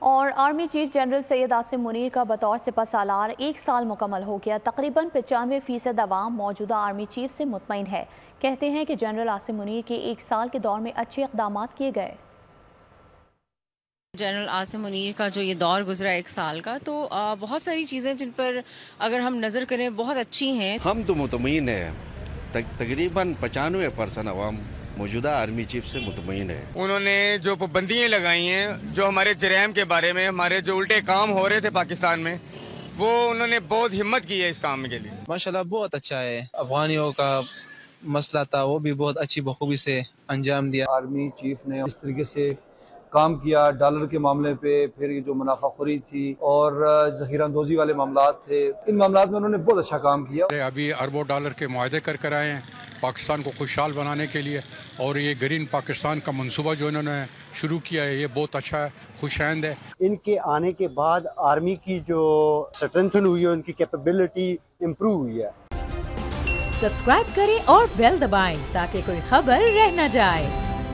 और army chief general Syed Asim Munir का बतौर सिपहसालार 1 साल मुकम्मल हो गया। तकरीबन 95% अवाम मौजूदा आर्मी चीफ से मुतमईन है। कहते हैं कि जनरल आसिम मुनीर के 1 साल के दौर में अच्छे इक़दामात किए गए। जनरल आसिम मुनीर का जो ये दौर गुजरा 1 साल का, तो बहुत सारी चीज़ें जिन पर अगर हम नज़र करें बहुत अच्छी हैं। हम तो मुतमईन है, तकरीबन 95% अवाम मौजूदा आर्मी चीफ से मुतमईन है। उन्होंने जो पाबंदियाँ लगाई हैं, जो हमारे जराइम के बारे में, हमारे जो उल्टे काम हो रहे थे पाकिस्तान में, वो उन्होंने बहुत हिम्मत की है इस काम के लिए। माशाल्लाह बहुत अच्छा है। अफगानियों का मसला था वो भी बहुत अच्छी बखूबी से अंजाम दिया। आर्मी चीफ ने इस तरीके से काम किया डॉलर के मामले पे, फिर ये जो मुनाफाखोरी थी और जहीरांदोजी वाले मामलात थे, इन मामलात में उन्होंने बहुत अच्छा काम किया। अभी अरबों डॉलर के मुआहदे कर आए हैं पाकिस्तान को खुशहाल बनाने के लिए, और ये ग्रीन पाकिस्तान का मंसूबा जो इन्होंने शुरू किया है ये बहुत अच्छा है, खुशआइंद है। इनके आने के बाद आर्मी की जो स्ट्रेंथन हुई है, उनकी कैपेबिलिटी इम्प्रूव हुई है। सब्सक्राइब करें और बेल दबाएं ताकि कोई खबर रह न जाए।